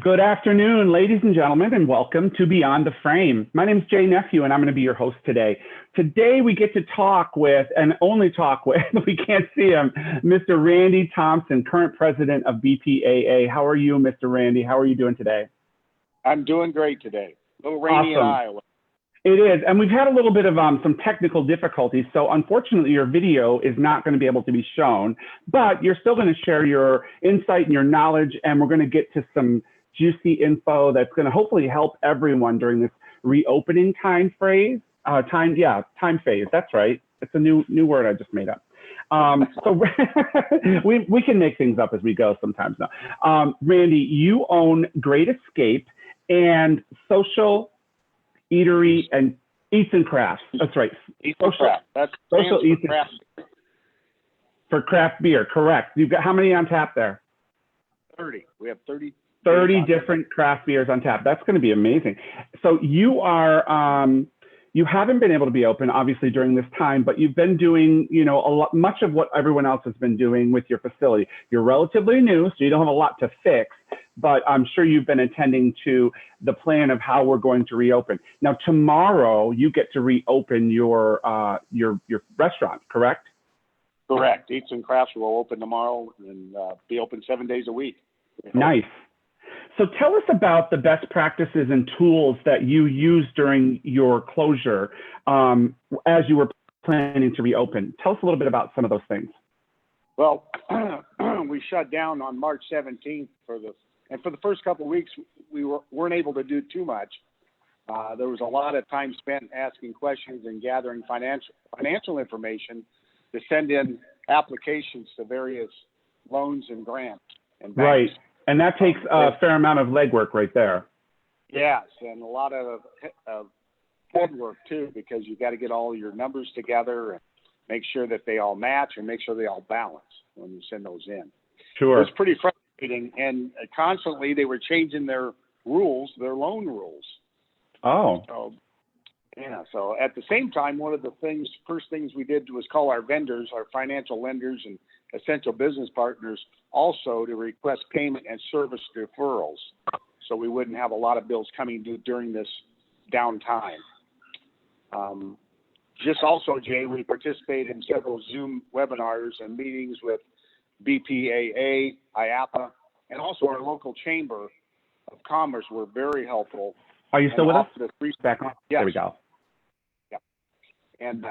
Good afternoon, ladies and gentlemen, and welcome to Beyond the Frame. My name is Nephew, and I'm going to be your host today. Today, we get to talk with, and only talk with, we can't see him, Mr. Randy Thompson, current president of BPAA. How are you, Mr. Randy? How are you doing today? I'm doing great today. A little rainy in Iowa. It is, and we've had a little bit of some technical difficulties, so unfortunately your video is not going to be able to be shown, but you're still going to share your insight and your knowledge, and we're going to get to some juicy info that's going to hopefully help everyone during this reopening time phase. Time phase, that's right. It's a new word I just made up. So we can make things up as we go sometimes now. Randy, you own Great Escape and Social Eatery and Eats and Crafts. That's right. Social Eats for craft beer. Correct. You've got how many on tap there? 30. We have 30 different craft beers on tap. That's going to be amazing. So you are, you haven't been able to be open obviously during this time, but you've been doing, much of what everyone else has been doing with your facility. You're relatively new, so you don't have a lot to fix, but I'm sure you've been attending to the plan of how we're going to reopen. Now, tomorrow you get to reopen your restaurant, correct? Correct. Eats and Crafts will open tomorrow and be open 7 days a week. Nice. So tell us about the best practices and tools that you used during your closure as you were planning to reopen. Tell us a little bit about some of those things. Well, we shut down on March 17th for the first couple of weeks, we weren't able to do too much. There was a lot of time spent asking questions and gathering financial information to send in applications to various loans and grants and banks. Right. And that takes a fair amount of legwork right there. Yes, and a lot of head work too, because you got to get all your numbers together and make sure that they all match and make sure they all balance when you send those in. Sure. It was pretty frustrating, and constantly they were changing their rules, their loan rules. Oh. So at the same time, one of the first things we did was call our vendors, our financial lenders and essential business partners also to request payment and service deferrals so we wouldn't have a lot of bills coming due during this downtime. Just also, Jay, we participated in several Zoom webinars and meetings with BPAA, IAPA, and also our local Chamber of Commerce were very helpful. Are you still with us? Back on? Yes. There we go. Yeah. And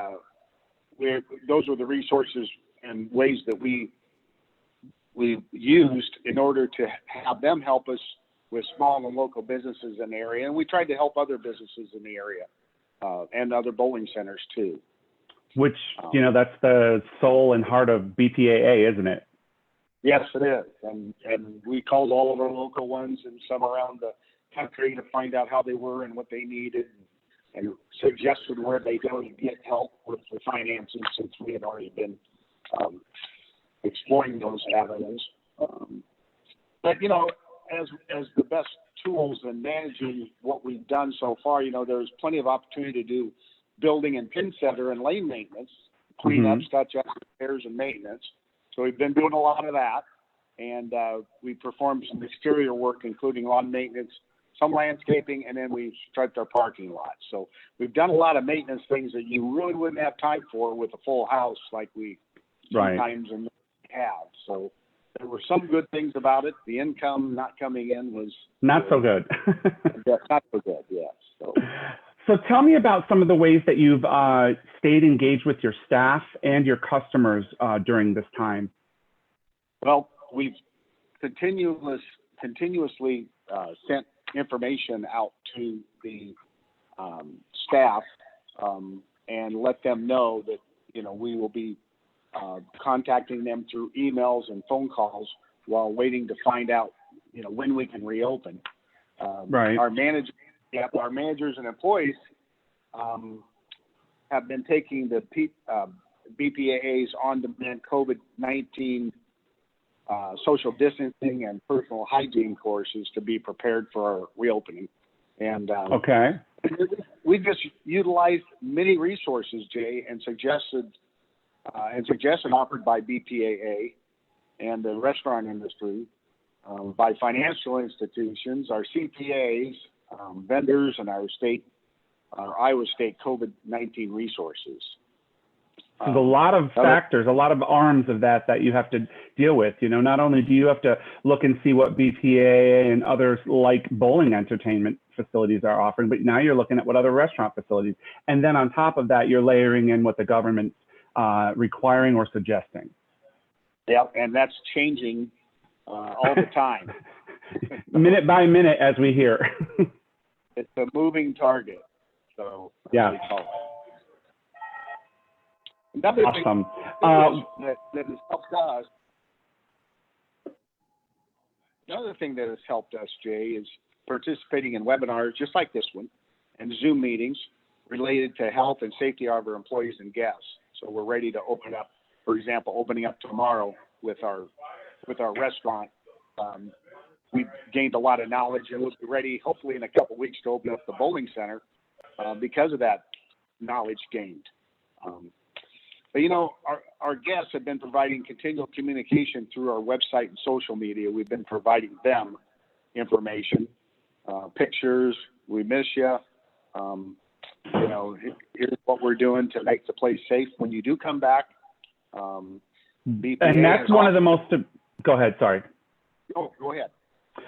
those were the resources and ways that we used in order to have them help us with small and local businesses in the area. And we tried to help other businesses in the area and other bowling centers too. Which, that's the soul and heart of BPAA, isn't it? Yes, it is. And we called all of our local ones and some around the country to find out how they were and what they needed and suggested where they go to get help with the finances since we had already been exploring those avenues. But, as the best tools in managing what we've done so far, there's plenty of opportunity to do building and pin setter and lane maintenance, cleanups, touch-ups, repairs, and maintenance. So we've been doing a lot of that. And we performed some exterior work, including lawn maintenance, some landscaping, and then we striped our parking lot. So we've done a lot of maintenance things that you really wouldn't have time for with a full house like we sometimes have. So there were some good things about it. The income not coming in was not so good. Not so good, yes. So tell me about some of the ways that you've stayed engaged with your staff and your customers during this time. Well, we've continuously sent information out to the staff and let them know that, we will be contacting them through emails and phone calls while waiting to find out, when we can reopen. Right. Our managers and employees have been taking the BPAA's on-demand COVID-19 social distancing and personal hygiene courses to be prepared for our reopening. And okay. We just utilized many resources, Jay, and suggestions offered by BPAA and the restaurant industry by financial institutions, our CPAs, vendors, and our Iowa State COVID-19 resources. There's a lot of factors, a lot of arms of that you have to deal with. You know, not only do you have to look and see what BPA and others like bowling entertainment facilities are offering, but now you're looking at what other restaurant facilities. And then on top of that, you're layering in what the government's requiring or suggesting. Yeah, and that's changing all the time. Minute by minute, as we hear. It's a moving target. So yeah. we call it. Another awesome. thing that has helped us. Another thing that has helped us, Jay, is participating in webinars just like this one and Zoom meetings related to health and safety of our employees and guests. So we're ready to open up, for example, opening up tomorrow with our restaurant. We've gained a lot of knowledge and we'll be ready, hopefully in a couple of weeks, to open up the bowling center because of that knowledge gained. But, you know, our guests have been providing continual communication through our website and social media. We've been providing them information, pictures. We miss you. You know, here's what we're doing to make the place safe when you do come back. And that's one of the most, go ahead, sorry. Oh, go ahead.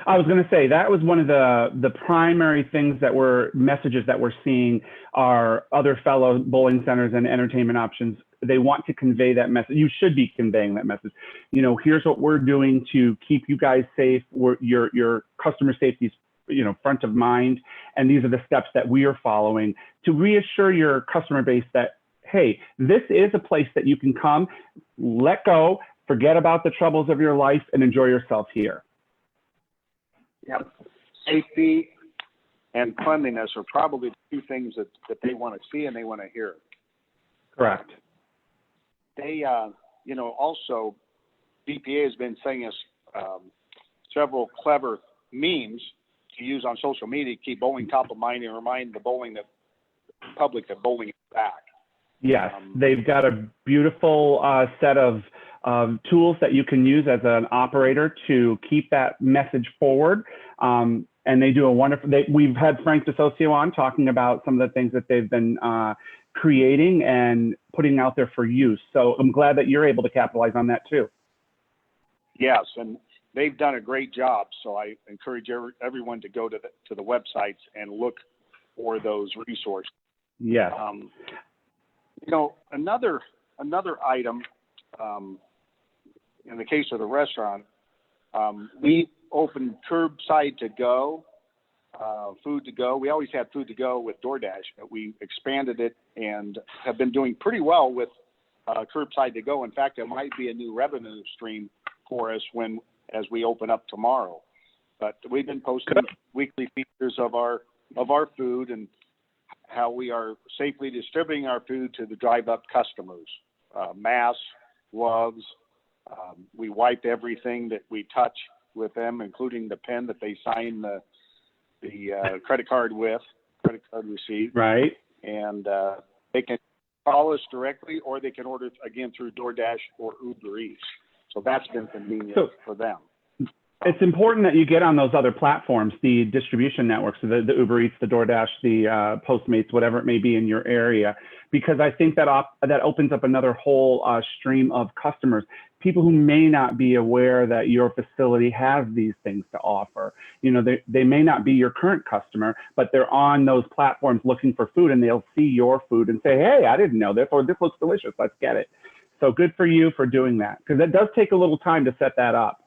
I was going to say that was one of the primary things that messages that we're seeing our other fellow bowling centers and entertainment options. They want to convey that message. You should be conveying that message. You know, here's what we're doing to keep you guys safe. Your customer safety is, you know, front of mind. And these are the steps that we are following to reassure your customer base that, hey, this is a place that you can come, let go, forget about the troubles of your life, and enjoy yourself here. Yep. Safety and cleanliness are probably the two things that they want to see and they want to hear. Correct. They, you know, also, BPA has been sending us several clever memes to use on social media to keep bowling top of mind and remind the public that bowling is back. Yes, they've got a beautiful set of tools that you can use as an operator to keep that message forward. And they do a wonderful, we've had Frank DeSocio on talking about some of the things that they've been creating and putting out there for use. So I'm glad that you're able to capitalize on that too. Yes, and they've done a great job. So I encourage everyone to go to the websites and look for those resources. Yes. You know, another item, in the case of the restaurant, we opened curbside to go, food to go. We always had food to go with DoorDash, but we expanded it and have been doing pretty well with curbside to go. In fact, it might be a new revenue stream for us as we open up tomorrow. But we've been posting weekly features of our food and how we are safely distributing our food to the drive-up customers. Masks, gloves. We wipe everything that we touch with them, including the pen that they sign the credit card receipt. Right. And they can call us directly, or they can order again through DoorDash or Uber Eats. So that's been convenient for them. It's important that you get on those other platforms, the distribution networks, the Uber Eats, the DoorDash, the Postmates, whatever it may be in your area, because I think that opens up another whole stream of customers, people who may not be aware that your facility has these things to offer. You know, they may not be your current customer, but they're on those platforms looking for food, and they'll see your food and say, hey, I didn't know this, or this looks delicious, let's get it. So good for you for doing that, because it does take a little time to set that up.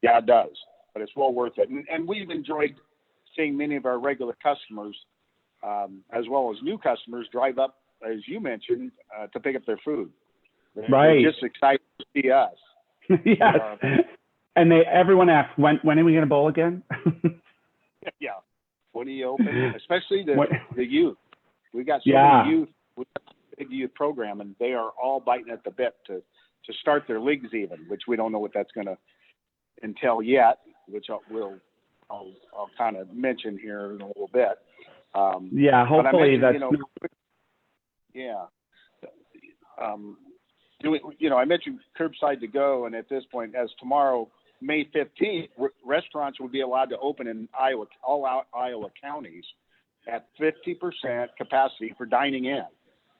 Yeah, it does, but it's well worth it. And we've enjoyed seeing many of our regular customers, as well as new customers, drive up, as you mentioned, to pick up their food. Right. They're just excited to see us. Yes. And everyone asks, when are we going to bowl again? Yeah. When do you open? Especially the youth. We got so many youth. We got a big youth program, and they are all biting at the bit to start their leagues even, which we don't know what that's going to entail yet, which I'll kind of mention here in a little bit. Yeah, hopefully that's. I mentioned curbside to go, and at this point, as tomorrow May 15th, restaurants will be allowed to open in all Iowa counties at 50% capacity for dining in.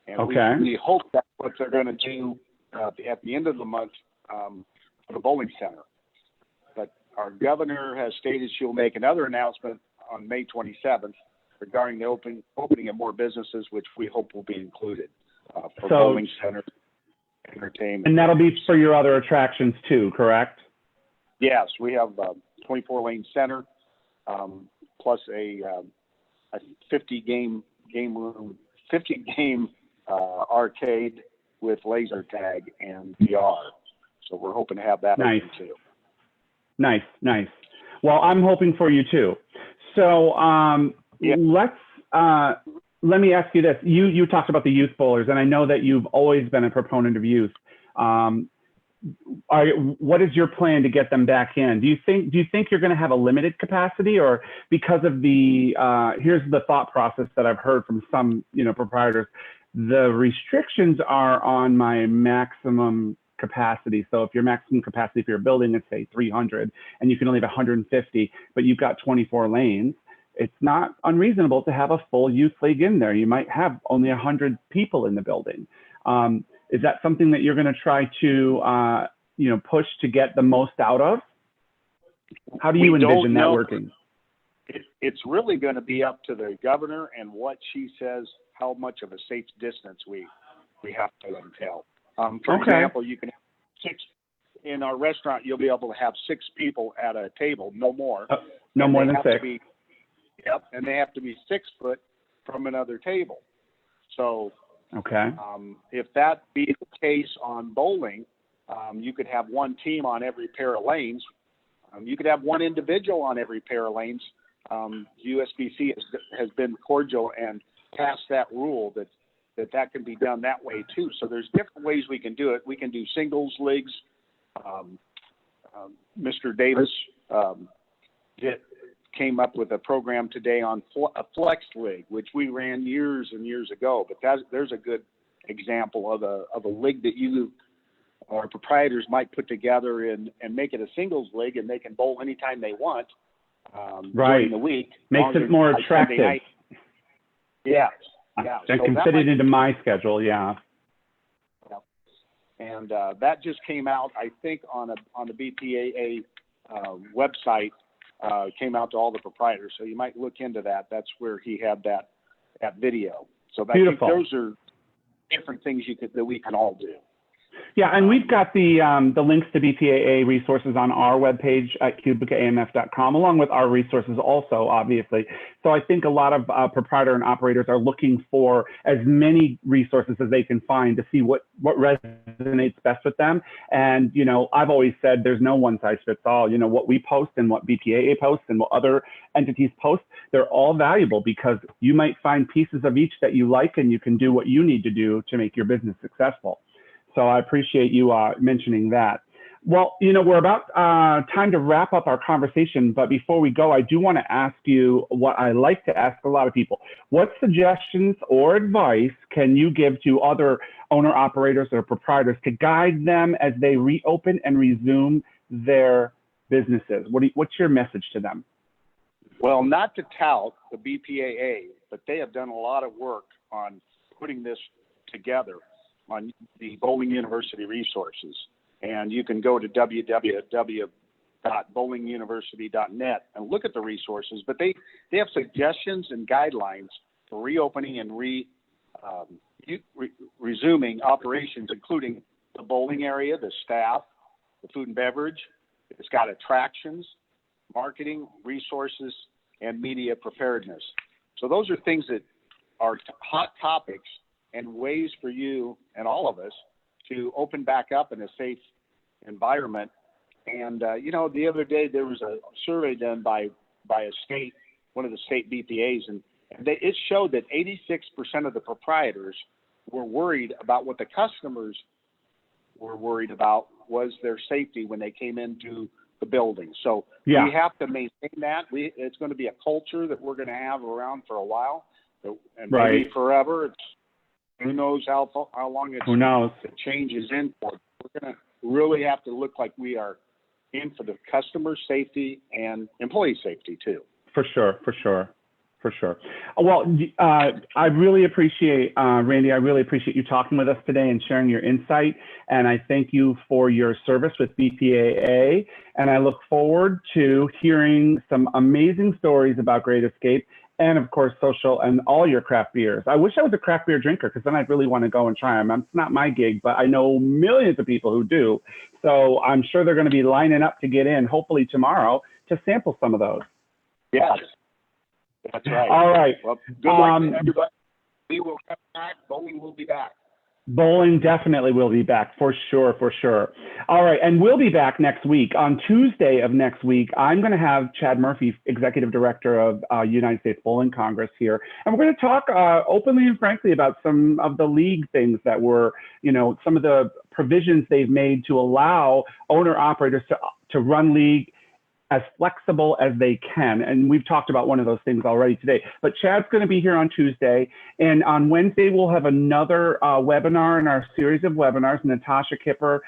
And Okay. we hope that's what they're going to do at the end of the month for the bowling center. But our governor has stated she'll make another announcement on May 27th regarding the opening of more businesses, which we hope will be included for bowling centers, entertainment. And that'll be for your other attractions too, correct? Yes, we have a 24-lane center plus a 50-game arcade with laser tag and VR. So we're hoping to have that open too. Nice. Well, I'm hoping for you too. So let me ask you this. You talked about the youth bowlers, and I know that you've always been a proponent of youth. What is your plan to get them back in? Do you think you're going to have a limited capacity, or because of the here's the thought process that I've heard from some proprietors, the restrictions are on my maximum capacity. So if your maximum capacity for your building is say 300 and you can only have 150, but you've got 24 lanes, it's not unreasonable to have a full youth league in there. You might have only 100 people in the building. Is that something that you're going to try to, push to get the most out of? How do you envision that working? It's really going to be up to the governor and what she says, how much of a safe distance we have to entail. For example, you can have 6 in our restaurant. You'll be able to have 6 people at a table, no more. No more than 6. Yep, and they have to be 6 foot from another table. So, if that be the case on bowling, you could have one team on every pair of lanes. You could have one individual on every pair of lanes. USBC has been cordial and passed that rule that can be done that way too. So there's different ways we can do it. We can do singles leagues. Mr. Davis came up with a program today on a flex league, which we ran years and years ago. But there's a good example of a league that our proprietors might put together and make it a singles league, and they can bowl anytime they want during the week. Makes it more attractive. Yeah. I can fit it into my schedule. Yeah. And that just came out, I think, on the BPAA website. Came out to all the proprietors, so you might look into that. That's where he had that video. So I think those are different things that we can all do. Yeah, and we've got the links to BPAA resources on our webpage at QubicaAMF.com, along with our resources also, obviously. So I think a lot of proprietor and operators are looking for as many resources as they can find to see what resonates best with them. And, I've always said there's no one size fits all. What we post and what BPAA posts and what other entities post, they're all valuable because you might find pieces of each that you like, and you can do what you need to do to make your business successful. So I appreciate you mentioning that. Well, we're about time to wrap up our conversation. But before we go, I do want to ask you what I like to ask a lot of people. What suggestions or advice can you give to other owner-operators or proprietors to guide them as they reopen and resume their businesses? What's your message to them? Well, not to tout the BPAA, but they have done a lot of work on putting this together on the Bowling University resources. And you can go to www.bowlinguniversity.net and look at the resources, but they have suggestions and guidelines for reopening and resuming operations, including the bowling area, the staff, the food and beverage. It's got attractions, marketing, resources, and media preparedness. So those are things that are hot topics and ways for you and all of us to open back up in a safe environment. And, the other day there was a survey done by one of the state BPAs, and it showed that 86% of the proprietors were worried about what the customers were worried about was their safety when they came into the building. So we have to maintain that. It's going to be a culture that we're going to have around for a while, and maybe forever. Who knows how long the change is in for. We're going to really have to look like we are and for the customer safety and employee safety too. For sure, for sure. For sure. Well, I really appreciate, Randy, I really appreciate you talking with us today and sharing your insight. And I thank you for your service with BPAA. And I look forward to hearing some amazing stories about Great Escape and, of course, Social and all your craft beers. I wish I was a craft beer drinker because then I'd really want to go and try them. It's not my gig, but I know millions of people who do. So I'm sure they're going to be lining up to get in, hopefully tomorrow, to sample some of those. Yes. That's right. All right. Well, good luck to everybody. We will come back. Bowling will be back. Bowling definitely will be back, for sure, for sure. All right, and we'll be back next week. On Tuesday of next week, I'm going to have Chad Murphy, Executive Director of United States Bowling Congress here, and we're going to talk openly and frankly about some of the league things that were, some of the provisions they've made to allow owner-operators to run league as flexible as they can. And we've talked about one of those things already today. But Chad's going to be here on Tuesday. And on Wednesday, we'll have another webinar in our series of webinars. Natasha Kipper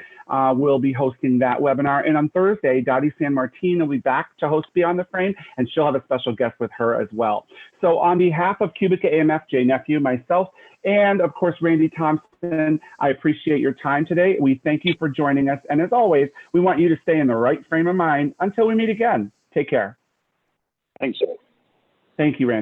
will be hosting that webinar. And on Thursday, Dottie San Martin will be back to host Beyond the Frame, and she'll have a special guest with her as well. So on behalf of QubicaAMF, Jay Nephew, myself, and of course, Randy Thompson, I appreciate your time today. We thank you for joining us. And as always, we want you to stay in the right frame of mind until we meet again. Take care. Thanks, sir. Thank you, Randy.